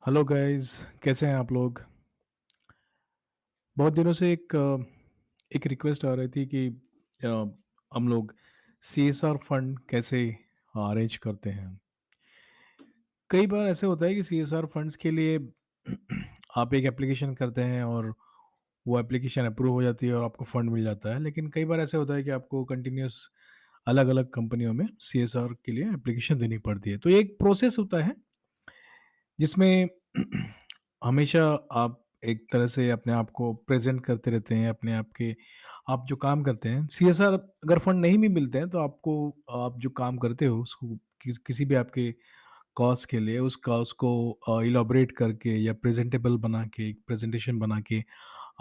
Hello guys, कैसे हैं आप लोग? बहुत दिनों से एक रिक्वेस्ट आ रही थी कि अ, हम लोग सीएसआर फंड कैसे अरेंज करते हैं। कई बार ऐसे होता है कि सीएसआर फंड्स के लिए आप एक एप्लीकेशन करते हैं और वो एप्लीकेशन अप्रूव हो जाती है और आपको फंड मिल जाता है। लेकिन कई बार ऐसे होता है कि आपको कंटिन्यूअस अलग-अलग कंपनियों में सीएसआर के लिए एप्लीकेशन देनी पड़ती है। तो ये एक प्रोसेस होता है जिसमें हमेशा आप एक तरह से अपने आप को प्रेज़ेंट करते रहते हैं, अपने आप के आप जो काम करते हैं सीएसआर अगर फंड नहीं भी मिलते हैं तो आपको आप जो काम करते हो उसको किसी भी आपके कॉज़ के लिए उस कॉज़ को इलैबोरेट करके या प्रेज़ेंटेबल बना के, एक प्रेज़ेंटेशन बना के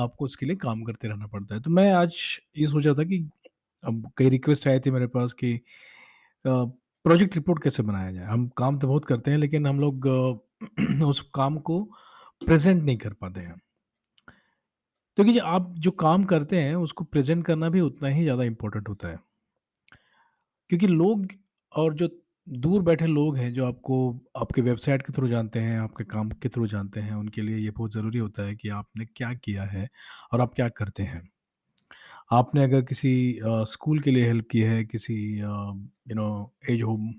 आपको उसके लिए काम करते रहना पड़ता है। तो मैं आज ये सोचा था कि अब कई रिक्वेस्ट आए थे मेरे पास कि प्रोजेक्ट रिपोर्ट कैसे बनाया जाए? हम काम तो बहुत करते हैं लेकिन हम लोग उस काम को प्रेज़ेंट नहीं कर पाते हैं। क्योंकि आप जो काम करते हैं उसको प्रेज़ेंट करना भी उतना ही ज़्यादा इम्पोर्टेंट होता है। क्योंकि लोग और जो दूर बैठे लोग हैं जो आपको आपके वेबसाइट के थ्रू जानते हैं, आपके काम के थ्रू जानते हैं, उनके लिए ये बहुत ज़रूरी होता है कि आपने क्या किया है और आप क्या करते हैं। आपने अगर किसी स्कूल के लिए हेल्प की है, किसी एज होम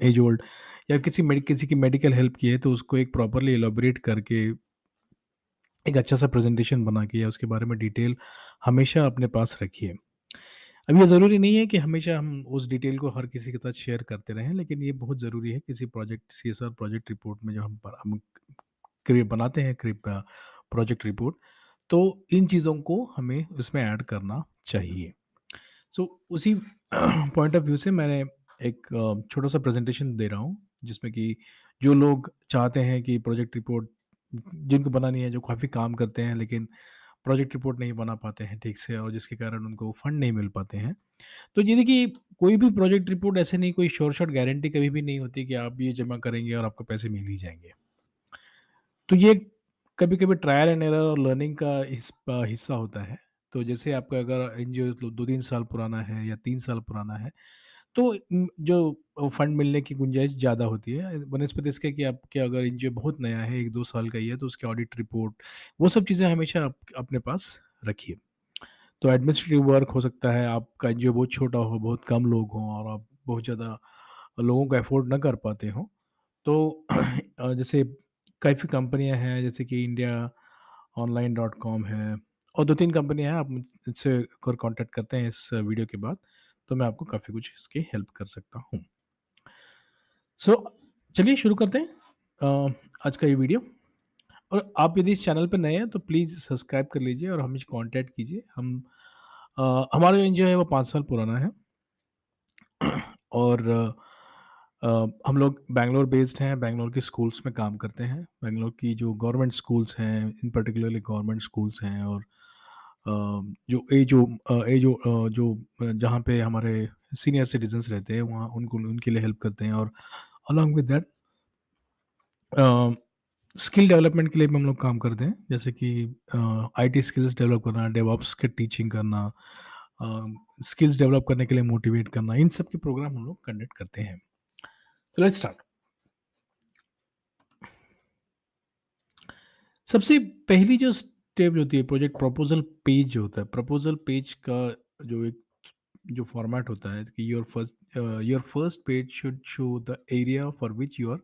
एज ओल्ड या किसी की मेडिकल हेल्प की है, तो उसको एक प्रॉपर्ली इलैबोरेट करके एक अच्छा-सा प्रेज़ेंटेशन बना के या उसके बारे में डिटेल हमेशा अपने पास रखिए। अब ये ज़रूरी नहीं है कि हमेशा हम उस डिटेल को हर किसी के साथ शेयर करते रहें, लेकिन ये बहुत ज़रूरी है किसी प्रोजेक्ट सीएसआर प्रोजेक्ट रिपोर्ट में जो हम बनाते हैं प्रोजेक्ट रिपोर्ट, तो इन चीज़ों को हमें उसमें ऐड करना चाहिए। सो उसी पॉइंट ऑफ व्यू से मैंने एक छोटा-सा प्रेज़ेंटेशन दे रहा हूँ, जिसमें कि जो लोग चाहते हैं कि प्रोजेक्ट रिपोर्ट जिनको बनानी है, जो काफ़ी काम करते हैं लेकिन प्रोजेक्ट रिपोर्ट नहीं बना पाते हैं ठीक से और जिसके कारण उनको फंड नहीं मिल पाते हैं। तो ये देखिए कोई भी प्रोजेक्ट रिपोर्ट ऐसे नहीं कोई श्योर शॉट गारंटी कभी भी नहीं होती कि आप ये जमा करेंगे और आपको पैसे मिल ही जाएँगे। तो ये कभी-कभी ट्रायल एंड एरर और लर्निंग का हिस्सा होता है। तो जैसे आपका अगर एनजीओ 2-3 साल पुराना है या 3 साल पुराना है, तो जो फंड मिलने की गुंजाइश ज़्यादा होती है। बनस्पत इसके कि आपके अगर एनजीओ बहुत नया है, 1-2 साल का ही है, तो उसकी ऑडिट रिपोर्ट, वो सब चीज़ें हमेशा आप अपने पास रखिए। तो एडमिनिस्ट्रेटिव वर्क हो सकता है, आपका एनजीओ बहुत छोटा हो, बहुत कम लोग हों और आप बहुत ज़्यादा लोगों को अफ़ोर्ड ना कर पाते हों, तो जैसे काफ़ी कंपनियाँ हैं, जैसे कि इंडिया ऑनलाइन डॉट कॉम है और 2-3 कंपनियाँ हैं, आप मुझसे अगर कॉन्टैक्ट करते हैं इस वीडियो के बाद, तो मैं आपको काफ़ी कुछ इसकी हेल्प कर सकता हूँ। सो चलिए शुरू करते हैं आज का ये वीडियो और आप यदि इस चैनल पे नए हैं तो प्लीज़ सब्सक्राइब कर लीजिए और हमें कॉन्टैक्ट कीजिए। हमारा जो एनजीओ है वो 5 साल पुराना है और हम लोग बैंगलोर बेस्ड हैं, बैंगलोर के स्कूल्स में काम करते हैं। बैंगलोर की जो गवर्नमेंट स्कूल्स हैं, इन पर्टिकुलरली गवर्नमेंट स्कूल्स हैं और जहाँ पे हमारे सीनियर सिटीज़न्स रहते हैं, वहाँ उनको उनके लिए हेल्प करते हैं और along with that a, skill development के लिए भी हम लोग काम करते हैं। जैसे कि आईटी स्किल्स डेवलप करना, डेवऑप्स की टीचिंग करना, स्किल्स डेवलप करने के लिए मोटिवेट करना, इन सब के प्रोग्राम हम लोग कंडक्ट करते हैं। So let's start. सबसे पहली जो स्टेप जो होती है प्रोजेक्ट प्रपोजल पेज जो होता है, प्रपोजल पेज का जो एक जो फॉर्मेट होता है कि your first page should show the area for which you are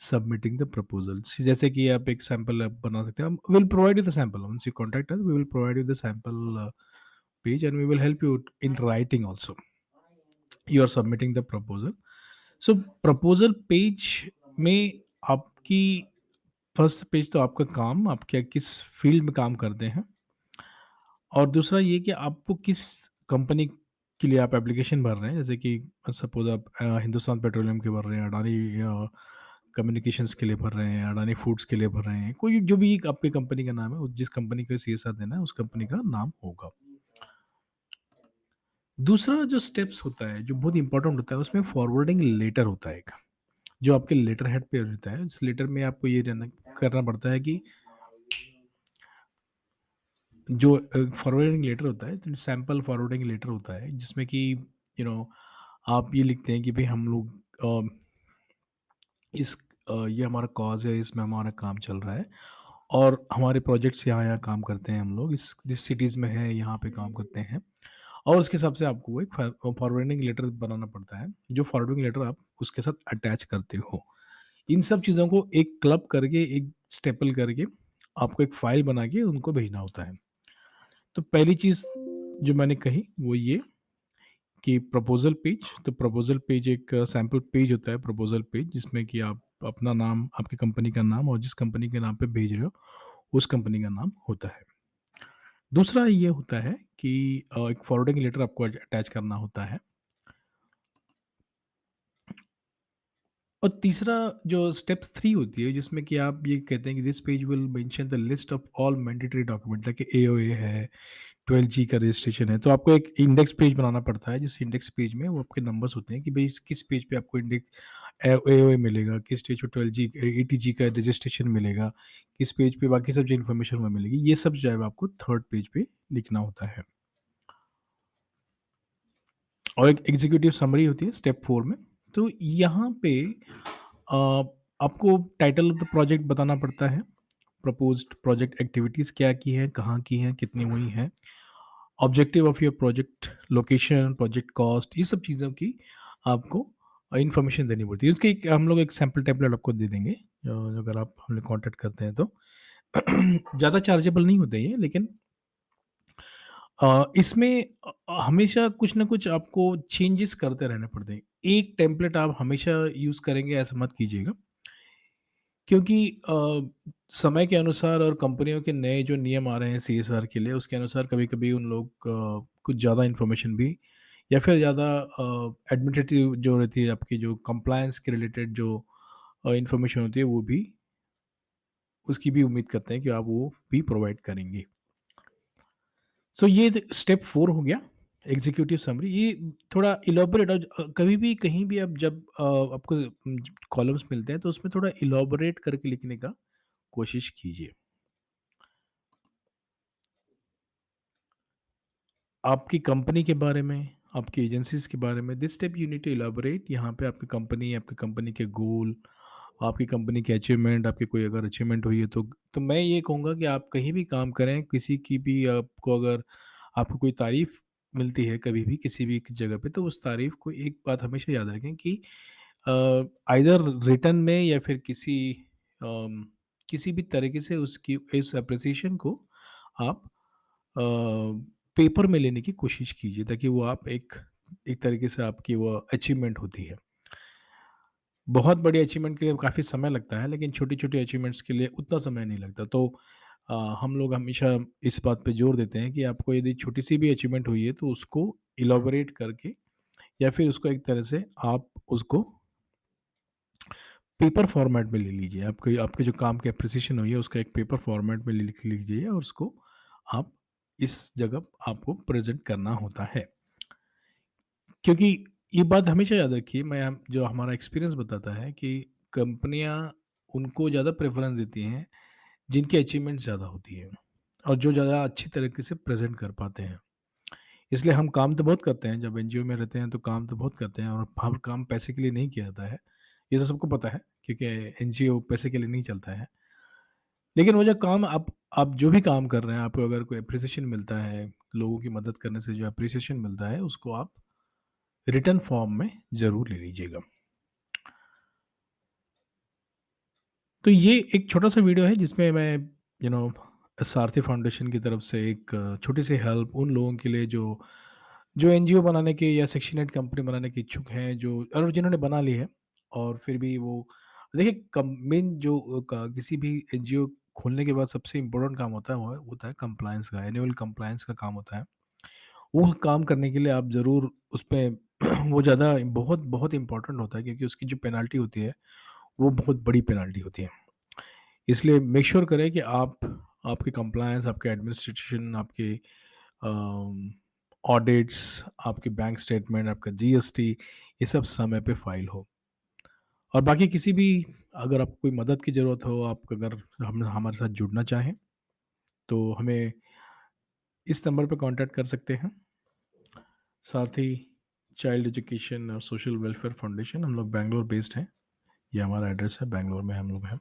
submitting the proposals. जैसे कि आप एक सैंपल आप बना सकते हैं, we will provide you the sample once you contact us, we will provide you the sample page and we will help you in writing also you are submitting the proposal. So proposal page में आपकी first page तो आपका काम, आप क्या किस field में काम करते हैं और दूसरा ये कि आपको किस कंपनी के लिए आप एप्लीकेशन भर रहे हैं। जैसे कि सपोज़ आप हिंदुस्तान पेट्रोलियम के भर रहे हैं, अडानी कम्युनिकेशंस के लिए भर रहे हैं, अडानी फूड्स के लिए भर रहे हैं, कोई जो भी एक आपकी कंपनी का नाम है, जिस कंपनी को सीएसआर देना है, उस कंपनी का नाम होगा। दूसरा जो स्टेप्स होता है, जो बहुत इंपॉर्टेंट होता है, उसमें फॉरवर्डिंग लेटर होता है एक, जो आपके लेटर हेड पे रहता है। उस लेटर में आपको ये रहना करना पड़ता है कि जो फॉरवर्डिंग लेटर होता है, तो सैंपल फॉरवर्डिंग लेटर होता है, जिसमें कि यू नो आप ये लिखते हैं कि भई हम लोग इस ये हमारा कॉज़ है, इसमें हमारा काम चल रहा है और हमारे प्रोजेक्ट्स यहाँ-यहाँ काम करते हैं हम लोग, इस जिस सिटीज़ में है यहाँ पे काम करते हैं और उसके हिसाब से आपको वो एक फॉरवर्डिंग लेटर बनाना पड़ता है, जो फॉरवर्डिंग लेटर आप उसके साथ अटैच करते हो। इन सब चीज़ों को एक क्लब करके, एक स्टेपल करके आपको एक फ़ाइल बना के उनको भेजना होता है। तो पहली चीज़ जो मैंने कही वो ये कि प्रपोज़ल पेज, तो प्रपोज़ल पेज एक सैंपल पेज होता है, प्रपोज़ल पेज जिसमें कि आप अपना नाम, आपकी कंपनी का नाम और जिस कंपनी के नाम पे भेज रहे हो, उस कंपनी का नाम होता है। दूसरा ये होता है कि एक फॉरवर्डिंग लेटर आपको अटैच करना होता है और तीसरा जो स्टेप 3 होती है जिसमें कि आप ये कहते हैं कि this page will mention the list of all mandatory document like AOA है, 12G का रजिस्ट्रेशन है, तो आपको एक इंडेक्स पेज बनाना पड़ता है, जिस इंडेक्स पेज में वो आपके नंबर्स होते हैं कि भई किस पेज पे आपको इंडेक्स एओए मिलेगा, किस पेज पे 12G 80G का रजिस्ट्रेशन मिलेगा, किस पेज पे बाकी सब जो इन्फॉर्मेशन वहाँ मिलेगी, ये सब जो है आपको थर्ड पेज पे लिखना होता है। और एक एग्जीक्यूटिव समरी होती है स्टेप 4 में। तो यहाँ पे अ, आपको टाइटल ऑफ द प्रोजेक्ट बताना पड़ता है, प्रपोज्ड प्रोजेक्ट एक्टिविटीज़ क्या की हैं, कहाँ की हैं, कितनी हुई हैं, objective of your project, location, project cost, ये सब चीज़ों की आपको इन्फॉर्मेशन देनी पड़ती है। उसकी एक हम लोग एक सैंपल टेम्पलेट आपको दे देंगे, अगर आप हमें कॉन्टैक्ट करते हैं तो। ज़्यादा चार्जेबल नहीं होते ये, लेकिन इसमें हमेशा कुछ ना कुछ आपको चेंजेस करते रहने पड़ते हैं। एक टेम्पलेट आप हमेशा यूज़ करेंगे ऐसा मत कीजिएगा, क्योंकि समय के अनुसार और कंपनियों के नए जो नियम आ रहे हैं सीएसआर के लिए, उसके अनुसार कभी-कभी उन लोग कुछ ज़्यादा इन्फॉर्मेशन भी या फिर ज़्यादा एडमिनिस्ट्रेटिव जो रहती है, आपकी जो कंप्लायंस के रिलेटेड जो इन्फॉर्मेशन होती है, वो भी उसकी भी उम्मीद करते हैं कि आप वो भी प्रोवाइड करेंगे। सो ये स्टेप 4 हो गया, एग्जीक्यूटिव समरी। ये थोड़ा इलॉबरेट और कभी भी कहीं भी आप जब आपको कॉलम्स मिलते हैं तो उसमें थोड़ा इलॉबरेट करके लिखने का कोशिश कीजिए। आपकी कंपनी के बारे में, आपकी एजेंसीज़ के बारे में, this step you need to elaborate. यहाँ पे आपकी कंपनी के गोल, आपकी कंपनी की अचीवमेंट, आपकी कोई अगर अचीवमेंट हुई है तो मैं ये कहूँगा कि आप कहीं भी काम करें, किसी की भी आपको अगर आपको कोई तारीफ़ मिलती है कभी भी किसी भी जगह पे, तो उस तारीफ़ को एक बात हमेशा याद रखें कि अ, आइदर रिटन में या फिर किसी भी तरीके से उसकी इस एप्रिसिएशन को आप पेपर में लेने की कोशिश कीजिए, ताकि वो आप एक एक तरीके से आपकी वो अचीवमेंट होती है। बहुत बड़ी अचीवमेंट के लिए काफ़ी समय लगता है, लेकिन छोटी-छोटी अचीवमेंट्स के लिए उतना समय नहीं लगता। तो हम लोग हमेशा इस बात पे ज़ोर देते हैं कि आपको यदि छोटी-सी भी अचीवमेंट हुई है, तो उसको इलैबोरेट करके या फिर उसको एक तरह से आप उसको पेपर फॉर्मेट में ले लीजिए। आपके आपके जो काम की एप्रिसिएशन हुई है, उसका एक पेपर फॉर्मेट में लिख लीजिए और उसको आप इस जगह आपको प्रेज़ेंट करना होता है। क्योंकि ये बात हमेशा याद रखिए, मैं जो हमारा एक्सपीरियंस बताता है कि कंपनियां उनको ज़्यादा प्रेफरेंस देती हैं जिनकी अचीवमेंट ज़्यादा होती है और जो ज़्यादा अच्छी तरीके से प्रेजेंट कर पाते हैं। इसलिए हम काम तो बहुत करते हैं, जब एनजीओ में रहते हैं तो काम तो बहुत करते हैं और हर काम पैसे के लिए नहीं किया जाता है, ये तो सबको पता है, क्योंकि एनजीओ पैसे के लिए नहीं चलता है। लेकिन वो जो काम आप जो भी काम कर रहे हैं, आपको अगर कोई अप्रिसिएशन मिलता है, लोगों की मदद करने से जो अप्रिसिएशन मिलता है, उसको आप रिटर्न फॉर्म में ज़रूर ले लीजिएगा। तो ये एक छोटा-सा वीडियो है जिसमें मैं यू नो सारथी फाउंडेशन की तरफ से एक छोटी-सी हेल्प उन लोगों के लिए जो जो एनजीओ बनाने के या सेक्शन 8 कंपनी बनाने के इच्छुक हैं, जो और जिन्होंने बना ली है और फिर भी वो देखिए कम मेन जो किसी भी एनजीओ खोलने के बाद सबसे इम्पोर्टेंट काम होता है वो होता है कंप्लायंस का, एनुअल कंप्लायंस का काम होता है। वो काम करने के लिए आप ज़रूर उसपे वो ज़्यादा बहुत बहुत इम्पोर्टेंट होता है, क्योंकि उसकी जो पेनल्टी होती है, वो बहुत बड़ी पेनल्टी होती है। इसलिए मेक श्योर करें कि आप आपके कंप्लायंस, आपके एडमिनिस्ट्रेशन, आपके ऑडिट्स, आपके बैंक स्टेटमेंट, आपका जीएसटी, ये सब समय पे फाइल हो। और बाकी किसी भी अगर आपको कोई मदद की ज़रूरत हो, आप अगर हम हमारे साथ जुड़ना चाहें, तो हमें इस नंबर पे कांटेक्ट कर सकते हैं। साथ ही चाइल्ड एजुकेशन और सोशल वेलफेयर फाउंडेशन, हम लोग बैंगलोर बेस्ड हैं। ये हमारा एड्रेस है, बैंगलोर में हम लोग हैं।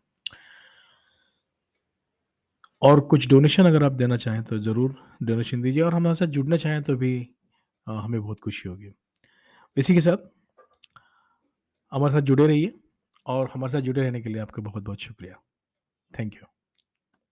और कुछ डोनेशन अगर आप देना चाहें तो ज़रूर डोनेशन दीजिए, और हमारे साथ जुड़ना चाहें तो भी हमें बहुत खुशी होगी। इसी के साथ हमारे साथ जुड़े रहिए, और हमारे साथ जुड़े रहने के लिए आपका बहुत-बहुत शुक्रिया। Thank you.